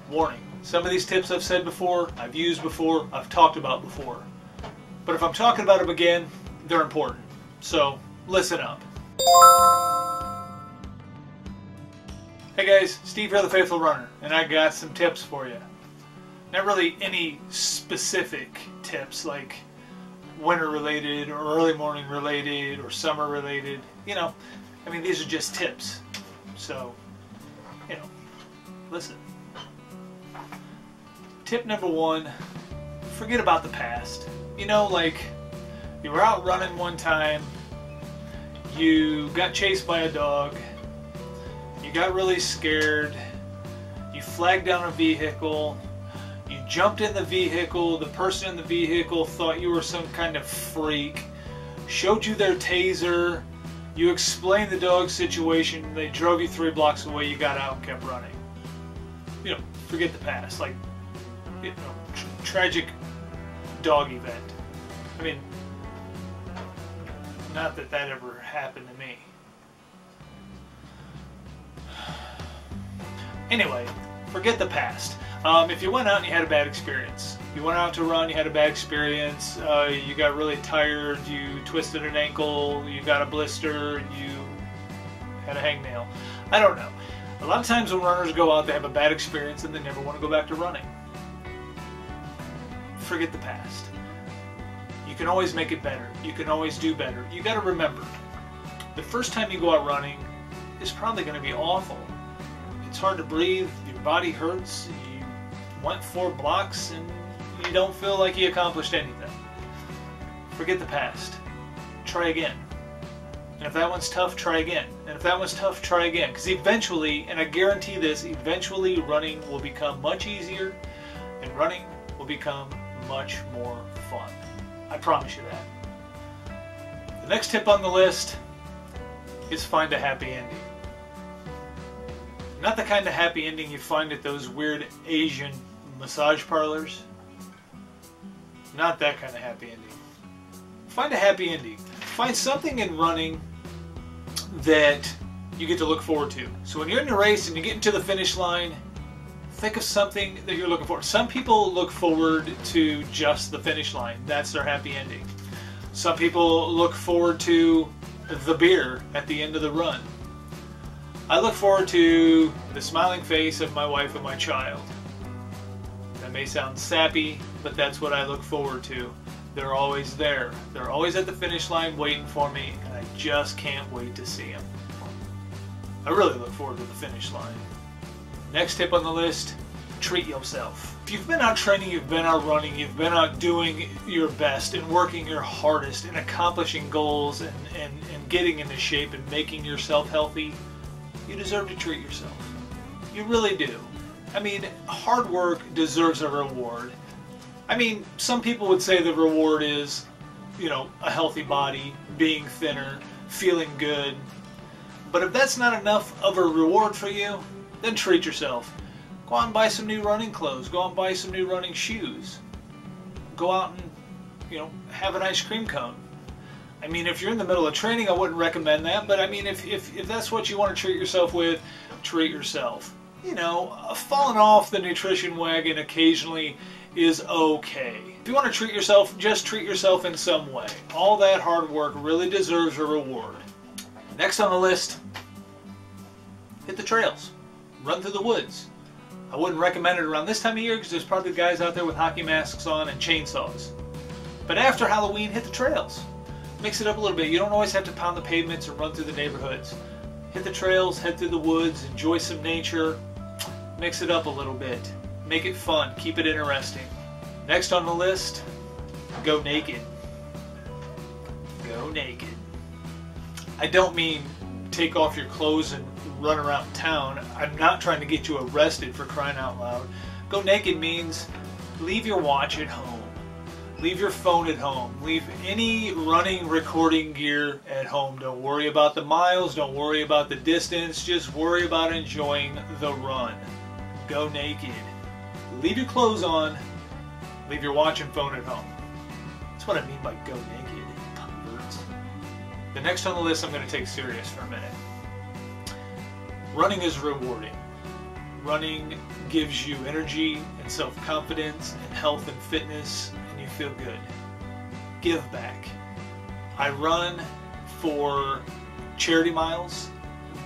Warning, some of these tips I've said before, I've used before, I've talked about before. But if I'm talking about them again, they're important. So, listen up. Hey guys, Steve here, the Faithful Runner, and I got some tips for you. Not really any specific tips like winter related or early morning related or summer related. You know, I mean, these are just tips. So, you know, listen. Tip number one, forget about the past. You know, like, you were out running one time, you got chased by a dog, you got really scared, you flagged down a vehicle, you jumped in the vehicle, the person in the vehicle thought you were some kind of freak, showed you their taser, you explained the dog situation, they drove you 3 blocks away, you got out and kept running. You know, forget the past. Like, you know, tragic dog event. I mean, not that that ever happened to me. Anyway, forget the past. If you went out and you had a bad experience, you went out to run, you had a bad experience, you got really tired, you twisted an ankle, you got a blister, you had a hangnail. I don't know. A lot of times when runners go out, they have a bad experience and they never want to go back to running. Forget the past. You can always make it better. You can always do better. You got to remember, the first time you go out running is probably going to be awful. It's hard to breathe, your body hurts, you went 4 blocks and you don't feel like you accomplished anything. Forget the past. Try again. And if that one's tough, try again. And if that one's tough, try again. Because eventually, and I guarantee this, eventually running will become much easier and running will become much more fun. I promise you that. The next tip on the list is find a happy ending. Not the kind of happy ending you find at those weird Asian massage parlors. Not that kind of happy ending. Find a happy ending. Find something in running that you get to look forward to. So when you're in a race and you get into the finish line, think of something that you're looking for. Some people look forward to just the finish line. That's their happy ending. Some people look forward to the beer at the end of the run. I look forward to the smiling face of my wife and my child. That may sound sappy, but that's what I look forward to. They're always there. They're always at the finish line waiting for me, and I just can't wait to see them. I really look forward to the finish line. Next tip on the list, treat yourself. If you've been out training, you've been out running, you've been out doing your best and working your hardest and accomplishing goals and getting into shape and making yourself healthy, you deserve to treat yourself. You really do. I mean, hard work deserves a reward. I mean, some people would say the reward is, you know, a healthy body, being thinner, feeling good. But if that's not enough of a reward for you, then treat yourself. Go out and buy some new running clothes. Go out and buy some new running shoes. Go out and, you know, have an ice cream cone. I mean, if you're in the middle of training, I wouldn't recommend that. But I mean, if that's what you want to treat yourself with, treat yourself. You know, falling off the nutrition wagon occasionally is okay. If you want to treat yourself, just treat yourself in some way. All that hard work really deserves a reward. Next on the list, hit the trails. Run through the woods. I wouldn't recommend it around this time of year because there's probably guys out there with hockey masks on and chainsaws. But after Halloween, hit the trails. Mix it up a little bit. You don't always have to pound the pavements or run through the neighborhoods. Hit the trails, head through the woods, enjoy some nature. Mix it up a little bit. Make it fun. Keep it interesting. Next on the list, go naked. Go naked. I don't mean take off your clothes and run around town. I'm not trying to get you arrested, for crying out loud. Go naked means leave your watch at home. Leave your phone at home. Leave any running recording gear at home. Don't worry about the miles. Don't worry about the distance. Just worry about enjoying the run. Go naked. Leave your clothes on. Leave your watch and phone at home. That's what I mean by go naked, perverts. The next on the list I'm going to take serious for a minute. Running is rewarding. Running gives you energy and self-confidence and health and fitness, and you feel good. Give back. I run for charity miles.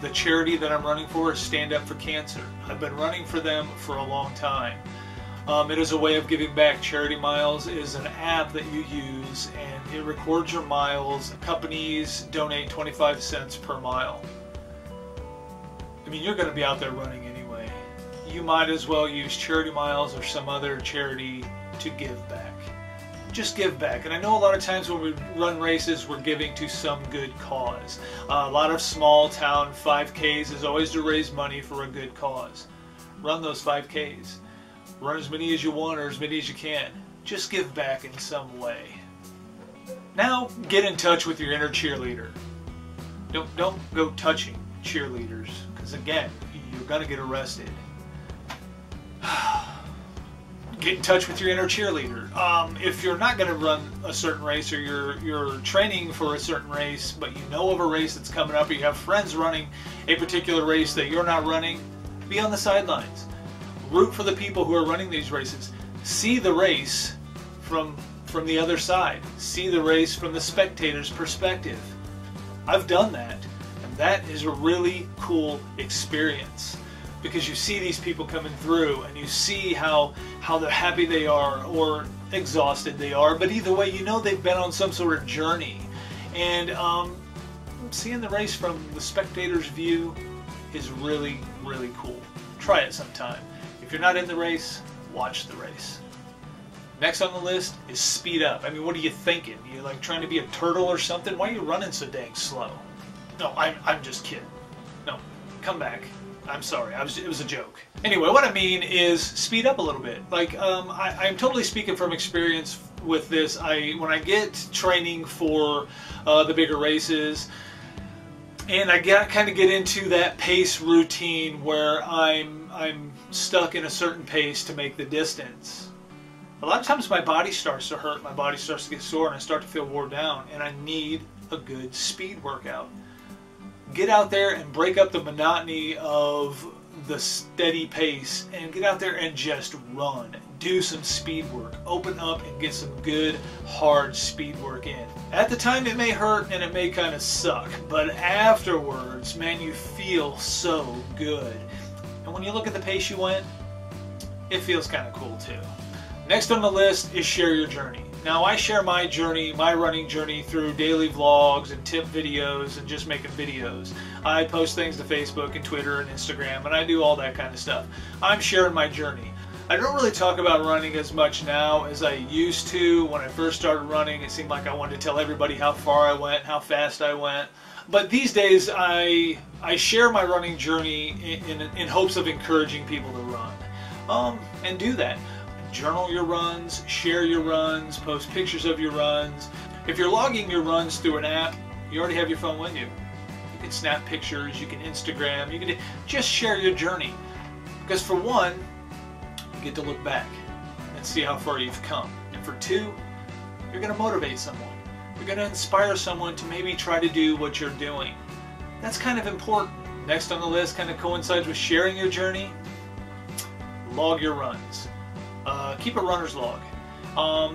The charity that I'm running for is Stand Up for Cancer. I've been running for them for a long time. It is a way of giving back. Charity Miles is an app that you use, and it records your miles. Companies donate 25 cents per mile. I mean, you're going to be out there running anyway. You might as well use Charity Miles or some other charity to give back. Just give back. And I know a lot of times when we run races, we're giving to some good cause. A lot of small town 5Ks is always to raise money for a good cause. Run those 5Ks. Run as many as you want or as many as you can. Just give back in some way. Now, get in touch with your inner cheerleader. Don't go touching cheerleaders, because again, you're going to get arrested. Get in touch with your inner cheerleader. If you're not going to run a certain race, or you're training for a certain race, but you know of a race that's coming up, or you have friends running a particular race that you're not running, be on the sidelines. Root for the people who are running these races. See the race from the other side. See the race from the spectator's perspective. I've done that, and that is a really cool experience, because you see these people coming through and you see how they're happy they are or exhausted they are, but either way, you know they've been on some sort of journey. And seeing the race from the spectator's view is really, really cool. Try it sometime. If you're not in the race, watch the race. Next on the list is speed up. I mean, what are you thinking? You like trying to be a turtle or something? Why are you running so dang slow? No, I'm just kidding. No, come back. I'm sorry, it was a joke. Anyway, what I mean is speed up a little bit. Like, I'm totally speaking from experience with this. When I get training for the bigger races, and I kind of get into that pace routine where I'm stuck in a certain pace to make the distance. A lot of times my body starts to hurt, my body starts to get sore, and I start to feel worn down, and I need a good speed workout. Get out there and break up the monotony of the steady pace, and get out there and just run. Do some speed work. Open up and get some good, hard speed work in. At the time it may hurt and it may kind of suck, but afterwards, man, you feel so good. And when you look at the pace you went, it feels kind of cool too. Next on the list is share your journey. Now, I share my journey, my running journey, through daily vlogs and tip videos and just making videos. I post things to Facebook and Twitter and Instagram, and I do all that kind of stuff. I'm sharing my journey. I don't really talk about running as much now as I used to. When I first started running, it seemed like I wanted to tell everybody how far I went, how fast I went. But these days, I share my running journey in hopes of encouraging people to run. And do that. Journal your runs, share your runs, post pictures of your runs. If you're logging your runs through an app, you already have your phone with you. You can snap pictures, you can Instagram, you can just share your journey. Because for one, you get to look back and see how far you've come. And for two, you're going to motivate someone. You're going to inspire someone to maybe try to do what you're doing. That's kind of important. Next on the list kind of coincides with sharing your journey. Log your runs. Keep a runner's log.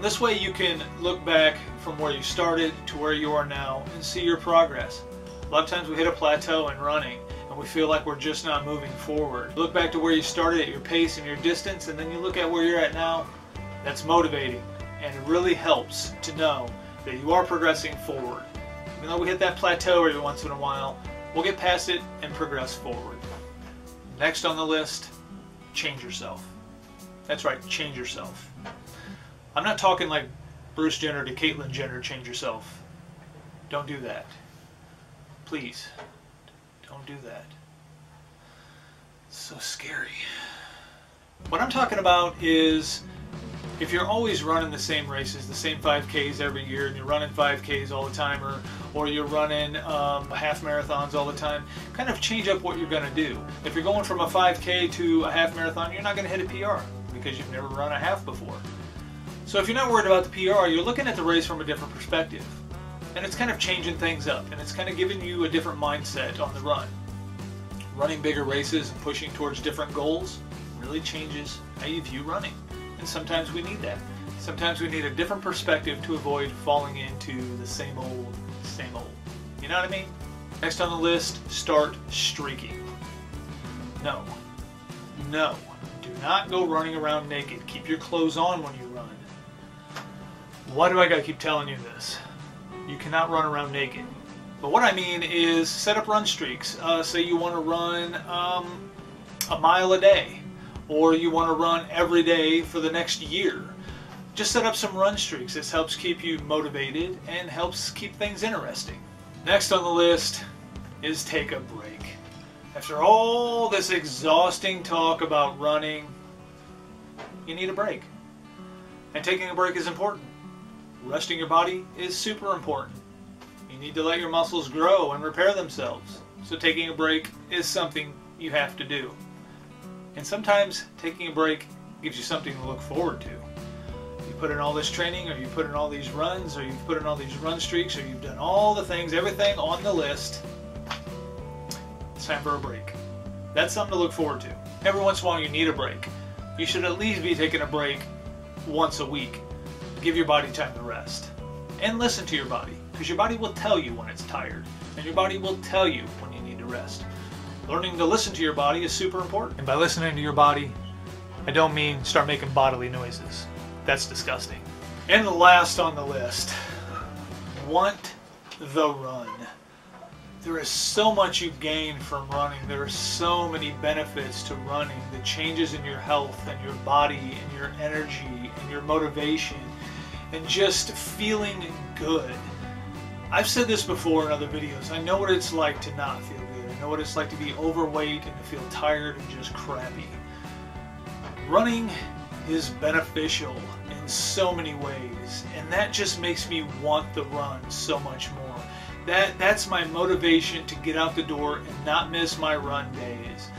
This way you can look back from where you started to where you are now and see your progress. A lot of times we hit a plateau in running and we feel like we're just not moving forward. Look back to where you started at your pace and your distance, and then you look at where you're at now. That's motivating, and it really helps to know that you are progressing forward. Even though we hit that plateau every once in a while, we'll get past it and progress forward. Next on the list, change yourself. That's right, change yourself. I'm not talking like Bruce Jenner to Caitlyn Jenner, change yourself. Don't do that. Please, don't do that. It's so scary. What I'm talking about is, if you're always running the same races, the same 5Ks every year, and you're running 5Ks all the time, or you're running half marathons all the time, kind of change up what you're going to do. If you're going from a 5K to a half marathon, you're not going to hit a PR because you've never run a half before. So if you're not worried about the PR, you're looking at the race from a different perspective. And it's kind of changing things up, and it's kind of giving you a different mindset on the run. Running bigger races and pushing towards different goals, really changes how you view running. And sometimes we need that. Sometimes we need a different perspective to avoid falling into the same old, same old. You know what I mean? Next on the list, start streaking. No. No. Do not go running around naked. Keep your clothes on when you run. Why do I gotta keep telling you this? You cannot run around naked. But what I mean is set up run streaks. Say you want to run a mile a day, or you want to run every day for the next year. Just set up some run streaks. This helps keep you motivated and helps keep things interesting. Next on the list is take a break. After all this exhausting talk about running, you need a break. And taking a break is important. Resting your body is super important. You need to let your muscles grow and repair themselves. So taking a break is something you have to do. And sometimes taking a break gives you something to look forward to. You put in all this training, or you put in all these runs, or you've put in all these run streaks, or you've done all the things, everything on the list. It's time for a break. That's something to look forward to. Every once in a while you need a break. You should at least be taking a break once a week. Give your body time to rest. And listen to your body, because your body will tell you when it's tired, and your body will tell you when you need to rest. Learning to listen to your body is super important. And by listening to your body, I don't mean start making bodily noises. That's disgusting. And the last on the list, want the run. There is so much you gain from running. There are so many benefits to running. The changes in your health and your body and your energy and your motivation and just feeling good. I've said this before in other videos. I know what it's like to not feel good. I know what it's like to be overweight and to feel tired and just crappy. Running is beneficial in so many ways, and that just makes me want the run so much more. That's my motivation to get out the door and not miss my run days.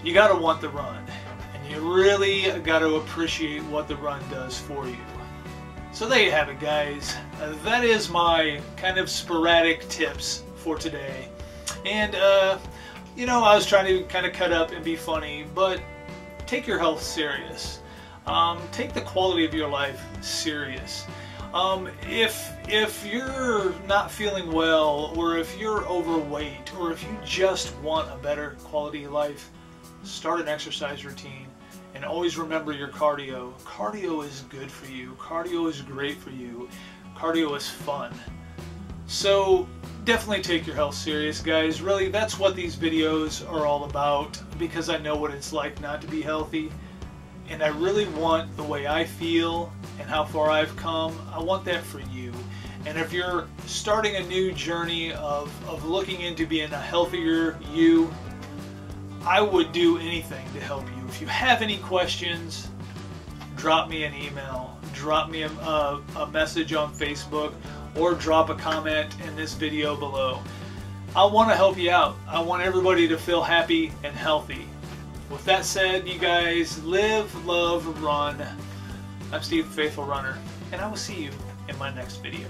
You gotta want the run, and you really gotta appreciate what the run does for you. So there you have it, guys. That is my kind of sporadic tips for today. And you know, I was trying to kind of cut up and be funny, but take your health serious. Take the quality of your life serious. If you're not feeling well, or if you're overweight, or if you just want a better quality of life, start an exercise routine. And always remember your cardio. Cardio is good for you. Cardio is great for you. Cardio is fun. So definitely take your health serious, guys. Really, that's what these videos are all about, because I know what it's like not to be healthy. And I really want the way I feel and how far I've come, I want that for you. And if you're starting a new journey of looking into being a healthier you, I would do anything to help you. If you have any questions, drop me an email, drop me a message on Facebook, or drop a comment in this video below. I want to help you out. I want everybody to feel happy and healthy. With that said, you guys, live, love, run. I'm Steve, Faithful Runner, and I will see you in my next video.